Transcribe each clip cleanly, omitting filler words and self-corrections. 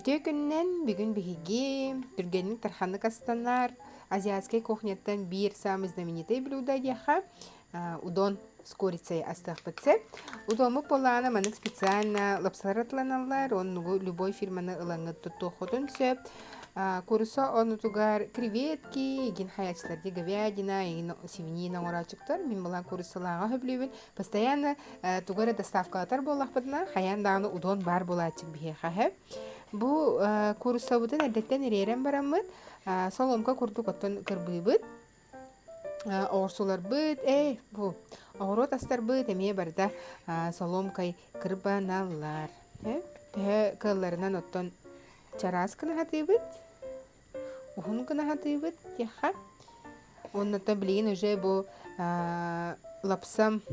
Бүтө күннен бүгүн биһиги түргенник тарханы кастанар азиатской кухняттан бир самый знаменитый блюдо яха удон с курицей астахпытсе. Удому полана манык специально лапсаратланалар, он любой фирманы ылаңы туттухотун сөп. Курса он тугар креветки, ген хаячларди говядина, ген свинина орачыктар. Мин булан курсалага хөблүбүн. Постоянно тугара доставкалатар боллахпытна, хаян дагы удон бар булачык бихе хэ. Бу курсабытын әдеттен иререн барамыт, соломка курдук оттон кырбыйбыт, оғырсулар быт, бу оғырот астар быт, эмие барда соломкай кырбаналар. Тәһә кылларынан оттон чарас кына хатыбыт, ухун кына хатыбыт, яха. Оннатта билигин уже бу лапсам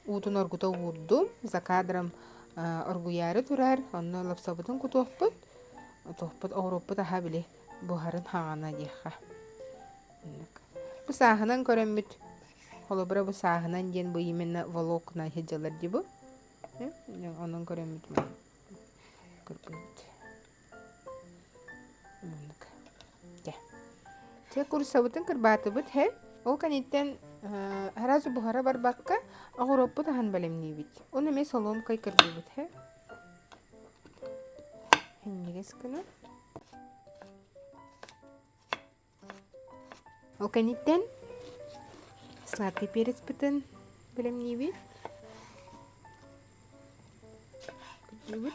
утун оргута урду, за кадром оргуяры турар, онно лапсабытын кутуохпыт. Тохпут Европа да хабили бухарын хагана диха. Бу саханан көрөмүт. Холобра бу саханан ден бу именно волокна хеджалар дибу. Онон көрөмүт. Көрпүт. Те курсабытын кырбатыбыт хе. Ол каниттен харазу бухара бар бакка Европа да хан балемни бит. Оны ме солом кай кырбыбыт хе. Хеннигескіні. Ол каниттен сладкий перец бітін білем не бит. Күтілбіт.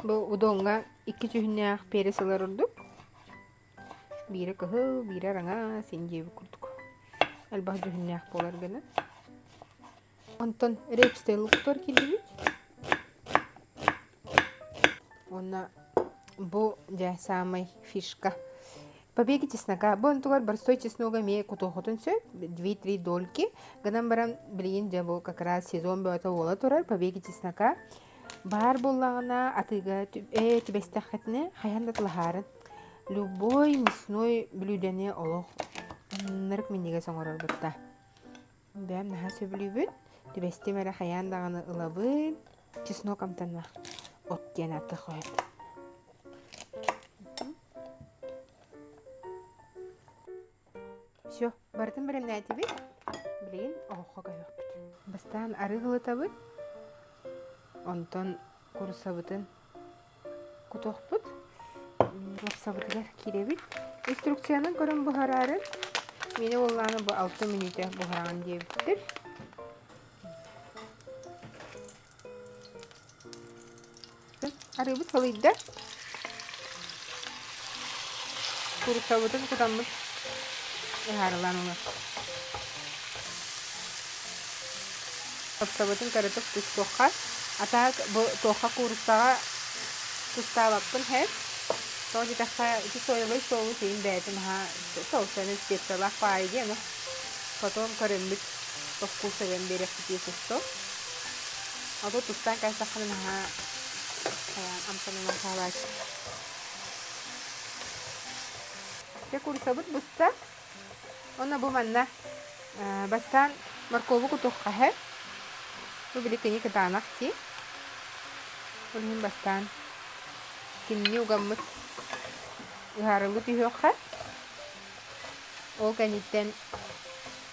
Бұл удонға 2 жүхіне ақ перец алар үрдік. Бірі кығы, бірі раңа, сен жебі күрдік. Албах жүхіннәк болар гына. Онтон репстэй луктор келдіміз. Онна бұ жа самай фишка. Побеги чеснока. Бұ онтугар барстой чеснога ме кутохотын сө. 2-3 дольки. Гынан баран білген жа бұ как раз сезон бөті ола тұрар. Побеги чеснока. Бар болағына атыға түбестәқетіне хайандат лахарын. Любой мясной блюдене олық. Нырык миниге соңорор бутта. Бәм наха сөбүлүбүт. Түбесте мәре хаян даганы ылабыт. Чеснок амтанма. От ген аты қойып. Всё, бартын бірім нәті бит. Білейін, оғыққа көйіп бит. Бастан ары ғылыта бит. Онтон курсабытын кутоқ бит. Лапсабытыгар кире бит. Инструкциянын көрін бұхарарын. Мені оланы бұл 6 минуте бұхаран дебіттір. Арыбыт қалыйды. Курсабытын кутамыт. Ғарылан олар. Лапсабытын қарытып түс тоққа. Атақ тоққа курсаға тұставаппын хәп. Тоже такая, соевый соус им бэтим, соус они специяла пайги, но потом корембит по вкусу вемберев тесто. А тут устан кай сахарна ампана махалаш. Те курсабыт буста, она буманна бастан моркову кутухка хэ. Вы били кини катанахти. Улхин бастан кини угаммыт. Гарылы түйөкқа. Ол кәниттен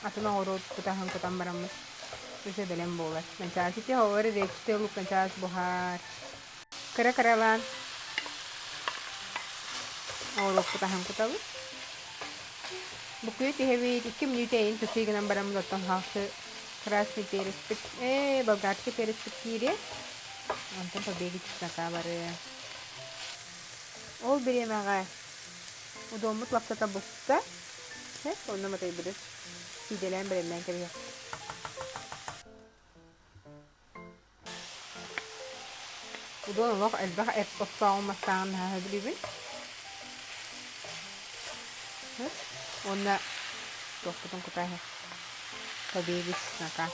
атына орот кутахан кутан барамыз. Үзе белем болар. Манчасы те ховары речте лук манчасы бухар. Кара-каралан. Орот кутахан кутабыз. Букует хеви 2 минутейн тусыйгынан барамыз оттан хасы красный перец пит. Болгарский перец питире. Антон побеги чеснока бары. Ол беремеға удомут лапсата бұста. Онна матай біріз. Сиделен біремден кірге. Удон олық әлбақ әп ұқсауын мастағын білібін. Онна тоқпытын құтайы. Побеги чеснока.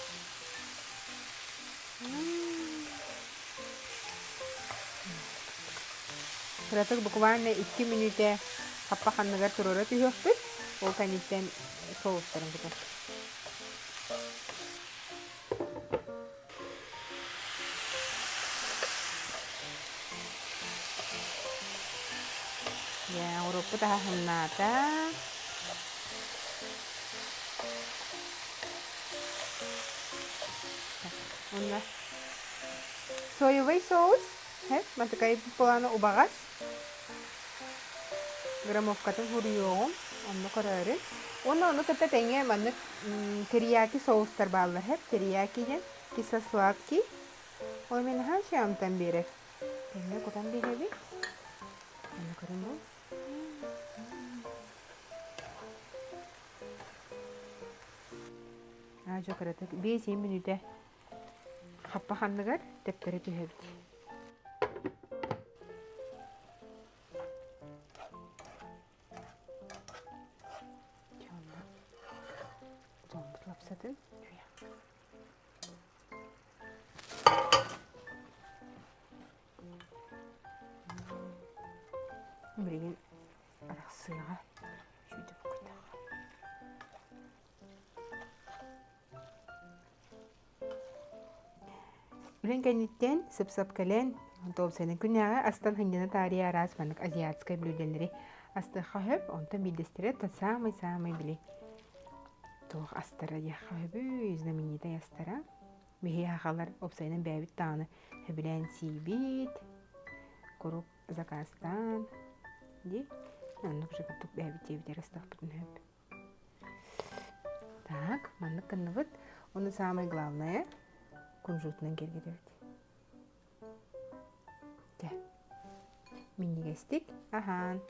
Кратык буквально 2 минуте каппаханныгар турора түйөкпүт. Ол каниттен соустарын күтөн. Я уроппу тахынната. Онна соевый соус. Матыкай планы убагас. Граммовкатын хуруйоғым. Онны көрәрін. Оны кытта тәңе маннык терияки соустар баллар. Терияки ден киса сладки. Ой мен хан шамтан берек. Тәңе кутан береби. Онны көрін бұл. Ажо кыраты 5 минуте хаппа ханныгар тептері түйебді. Лапсатын түйе. Біреген арақсыға жүйдіп қойдақ. Үлен кәнеттен сып-сап кәлен топ-сәнін күнәға астан хындена тария арас манық азиатскай блюделері астыға хөп, онтан білдестері тот самый-самый біле. Тоқ астара яққа хөбі знаменитый астара. Бехи хақалар опсайнын бәбіт тағыны хөбілән сейбет, құруп Заказстан. Де, нанық жығыттық бәбіт ебдер астақ бұтын хөп. Так, манық кінні бұд. Оны самый главное кунжутынан кергедерді. Де, минигестик. Ахан.